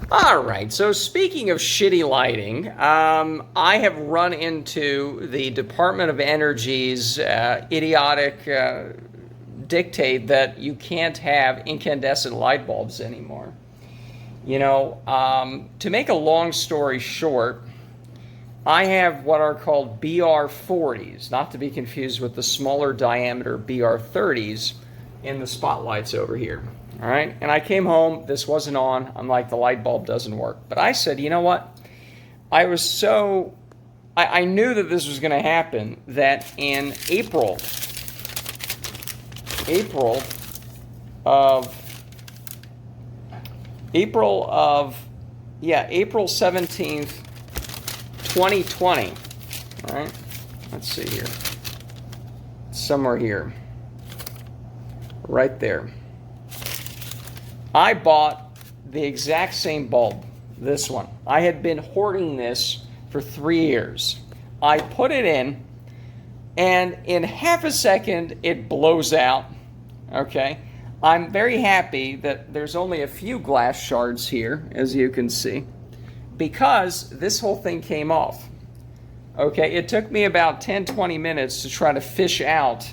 All right, so speaking of shitty lighting, I have run into the Department of Energy's idiotic dictate that you can't have incandescent light bulbs anymore. To make a long story short, I have what are called BR40s, not to be confused with the smaller diameter BR30s in the spotlights over here. All right, and I came home, this wasn't on. I'm like, the light bulb doesn't work. But I said, you know what? I knew that this was going to happen, that in April April 17th, 2020. All right, let's see here. Somewhere here. Right there. I bought the exact same bulb, this one. I had been hoarding this for 3 years. I put it in, and in half a second, it blows out, okay? I'm very happy that there's only a few glass shards here, as you can see, because this whole thing came off, okay? It took me about 10-20 minutes to try to fish out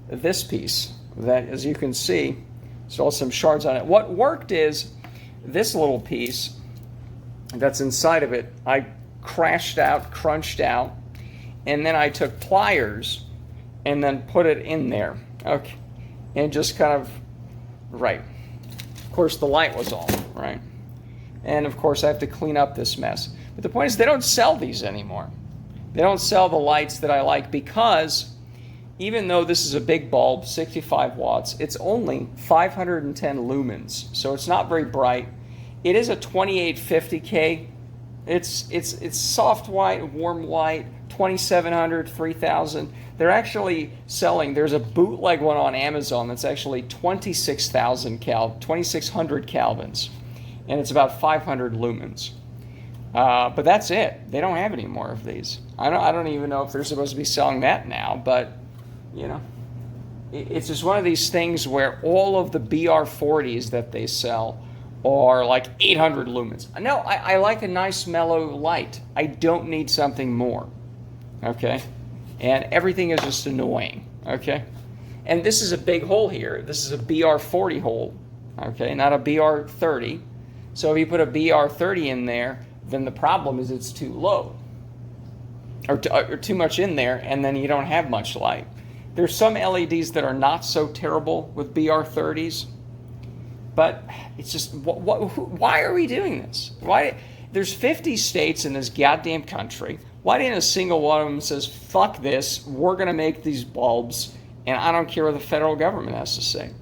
this piece that, as you can see, still some shards on it. What worked is this little piece that's inside of it, I crunched out, and then I took pliers and then put it in there. Okay. And just kind of, right. Of course, the light was off, right? And of course, I have to clean up this mess. But the point is, they don't sell these anymore. They don't sell the lights that I like because even though this is a big bulb, 65 watts, it's only 510 lumens, so it's not very bright. It is a 2850K. It's soft white, warm white, 2700, 3000. They're actually selling, there's a bootleg one on Amazon that's actually 2600 Kelvins, and it's about 500 lumens. But that's it. They don't have any more of these. I don't even know if they're supposed to be selling that now, but it's just one of these things where all of the BR40s that they sell are like 800 lumens. No, I like a nice mellow light. I don't need something more, okay? And everything is just annoying, okay? And this is a big hole here. This is a BR40 hole, okay, not a BR30. So if you put a BR30 in there, then the problem is it's too low or too much in there, and then you don't have much light. There's some LEDs that are not so terrible with BR30s, but it's just, why are we doing this? There's 50 states in this goddamn country. Why didn't a single one of them says, fuck this, we're going to make these bulbs, and I don't care what the federal government has to say?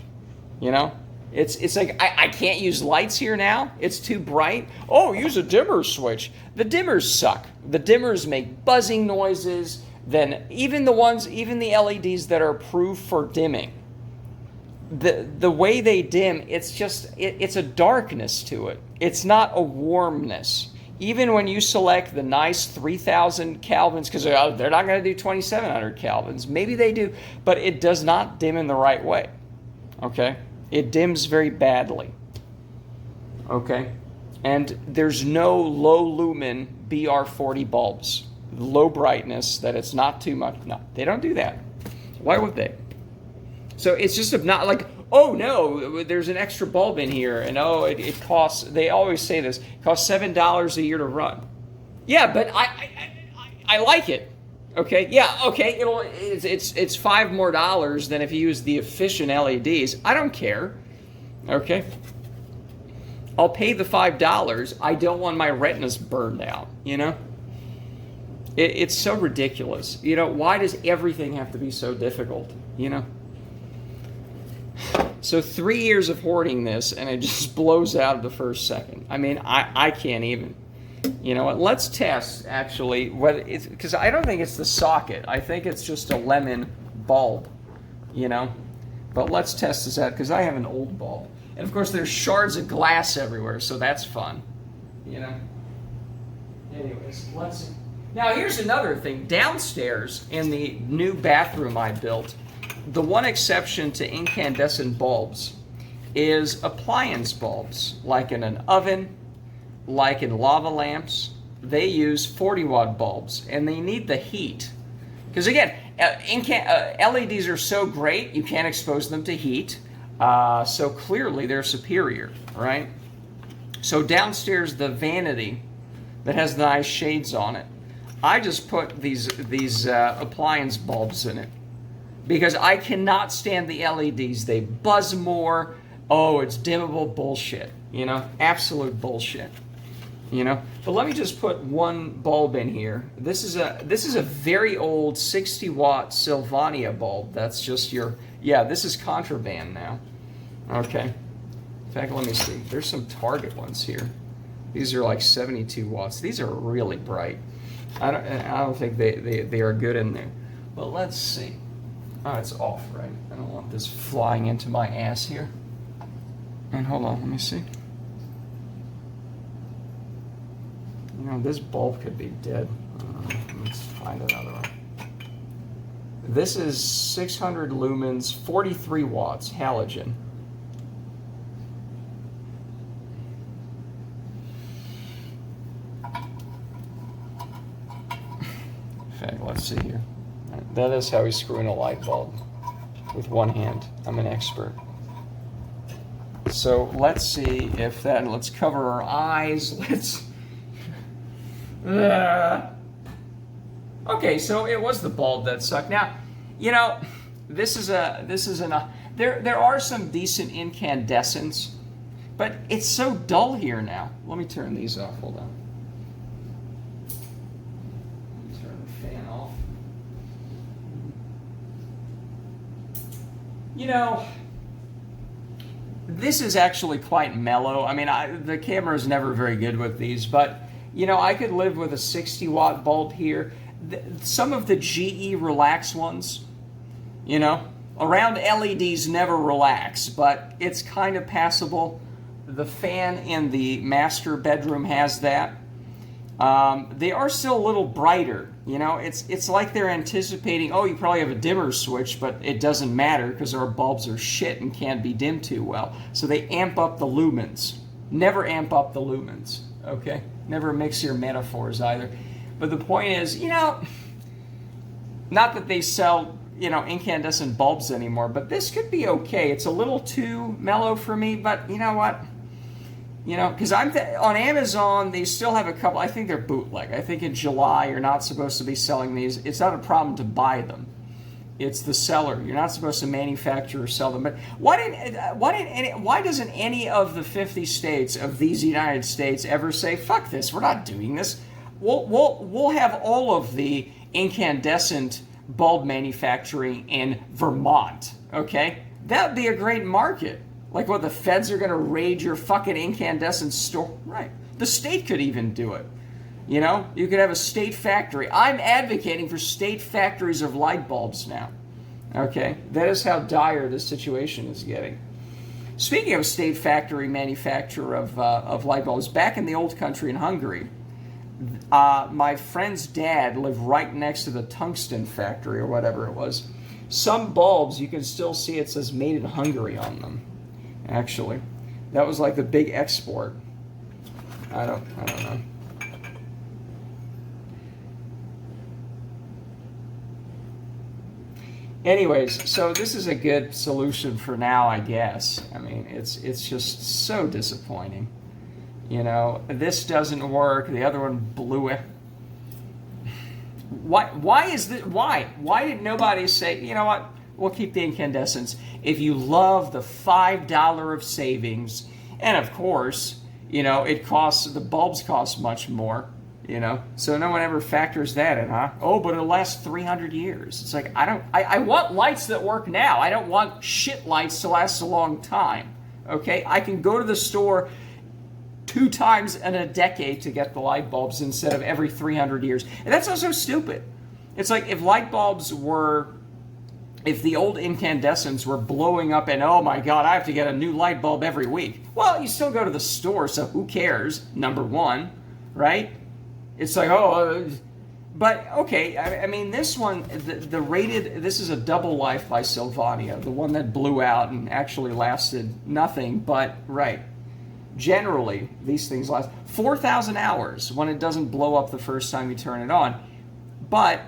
It's like, I can't use lights here now? It's too bright? Oh, use a dimmer switch. The dimmers suck. The dimmers make buzzing noises. Then even the LEDs that are approved for dimming, the way they dim, it's a darkness to it. It's not a warmness. Even when you select the nice 3000 Kelvins, because they're not going to do 2700 Kelvins, maybe they do, but it does not dim in the right way, okay? It dims very badly, okay? And there's no low lumen BR40 bulbs. Low brightness, that it's not too much. No, they don't do that. Why would they? So it's just not like, oh no, there's an extra bulb in here, and it costs, they always say this, it costs $7 a year to run. Yeah, but I like it. Okay, yeah, okay, it's $5 more than if you use the efficient LEDs. I don't care. Okay? I'll pay the $5. I don't want my retinas burned out, It's so ridiculous. Why does everything have to be so difficult? So 3 years of hoarding this, and it just blows out of the first second. I mean, I can't even. You know what? Let's test, actually, whether it's, because I don't think it's the socket. I think it's just a lemon bulb, But let's test this out, because I have an old bulb. And, of course, there's shards of glass everywhere, so that's fun, Anyways, let's see. Now, here's another thing. Downstairs in the new bathroom I built, the one exception to incandescent bulbs is appliance bulbs, like in an oven like in lava lamps, they use 40-watt bulbs, and they need the heat. Because again, LEDs are so great, you can't expose them to heat. So clearly they're superior, right? So downstairs, the vanity that has the nice shades on it, I just put these appliance bulbs in it. Because I cannot stand the LEDs. They buzz more. Oh, it's dimmable bullshit. You know, absolute bullshit. You know, but let me just put one bulb in here. This is a very old 60-watt Sylvania bulb. That's just your, yeah, this is contraband now. Okay. In fact, let me see. There's some Target ones here. These are like 72 watts. These are really bright. I don't think they are good in there. But let's see. Oh, it's off, right? I don't want this flying into my ass here. And hold on, let me see. You know, this bulb could be dead. Let's find another one. This is 600 lumens, 43 watts, halogen. In fact, let's see here. That is how we screw in a light bulb with one hand. I'm an expert. So let's see if that, let's cover our eyes. Let's. Okay, so it was the bulb that sucked. Now, you know, there are some decent incandescents, but it's so dull here now. Let me turn these off. Hold on. Turn the fan off. You know, this is actually quite mellow. I mean, the camera is never very good with these, but you know, I could live with a 60-watt bulb here. Some of the GE Relax ones, you know, around LEDs never relax, but it's kind of passable. The fan in the master bedroom has that. They are still a little brighter. You know, it's like they're anticipating, oh, you probably have a dimmer switch, but it doesn't matter because our bulbs are shit and can't be dimmed too well. So they amp up the lumens. Never amp up the lumens, okay? Never mix your metaphors either. But the point is, you know, not that they sell, you know, incandescent bulbs anymore, but this could be okay. It's a little too mellow for me, but you know what? You know, because on Amazon, they still have a couple. I think they're bootleg. I think in July, you're not supposed to be selling these. It's not a problem to buy them. It's the seller. You're not supposed to manufacture or sell them. But why doesn't any of the 50 states of these United States ever say, "Fuck this, we're not doing this"? We'll have all of the incandescent bulb manufacturing in Vermont. Okay, that would be a great market. Like what, the feds are going to raid your fucking incandescent store? Right. The state could even do it. You know, you could have a state factory. I'm advocating for state factories of light bulbs now. Okay, that is how dire this situation is getting. Speaking of state factory manufacturer of light bulbs, back in the old country in Hungary, my friend's dad lived right next to the tungsten factory or whatever it was. Some bulbs, you can still see it says made in Hungary on them. Actually, that was like the big export. I don't know. Anyways, so this is a good solution for now, I guess. I mean, it's just so disappointing. You know, this doesn't work. The other one blew it. Why is this? Why did nobody say, you know what? We'll keep the incandescents. If you love the $5 of savings, and of course, you know, the bulbs cost much more, you know, so no one ever factors that in, huh? Oh, but it'll last 300 years. It's like, I want lights that work now. I don't want shit lights to last a long time, okay? I can go to the store 2 times in a decade to get the light bulbs instead of every 300 years. And that's also stupid. It's like if the old incandescents were blowing up and, oh my God, I have to get a new light bulb every week. Well, you still go to the store, so who cares, number one, right? It's like, but okay, I mean, this one, this is a double life by Sylvania, the one that blew out and actually lasted nothing but, right. Generally, these things last 4,000 hours when it doesn't blow up the first time you turn it on. But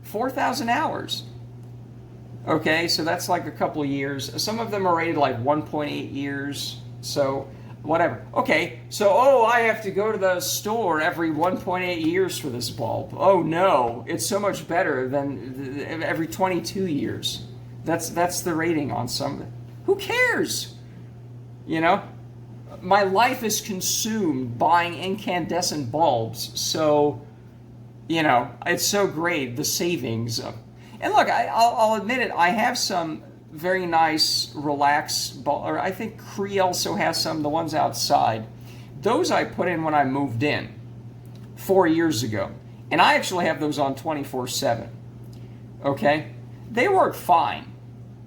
4,000 hours. Okay, so that's like a couple of years. Some of them are rated like 1.8 years. So whatever. Okay, so I have to go to the store every 1.8 years for this bulb. Oh no, it's so much better than every 22 years. That's the rating on some. Who cares? You know, my life is consumed buying incandescent bulbs. So, you know, it's so great, the savings. And look, I'll admit it, I have some very nice relax bulbs, or I think Cree also has some, the ones outside. Those I put in when I moved in 4 years ago. And I actually have those on 24/7. Okay? They work fine.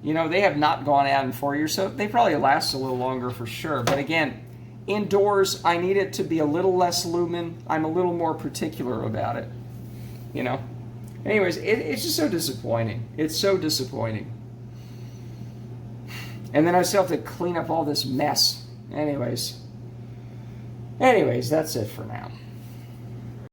You know, they have not gone out in 4 years, so they probably last a little longer for sure. But again, indoors, I need it to be a little less lumen. I'm a little more particular about it. You know? Anyways, it's just so disappointing. It's so disappointing. And then I still have to clean up all this mess. Anyways, that's it for now.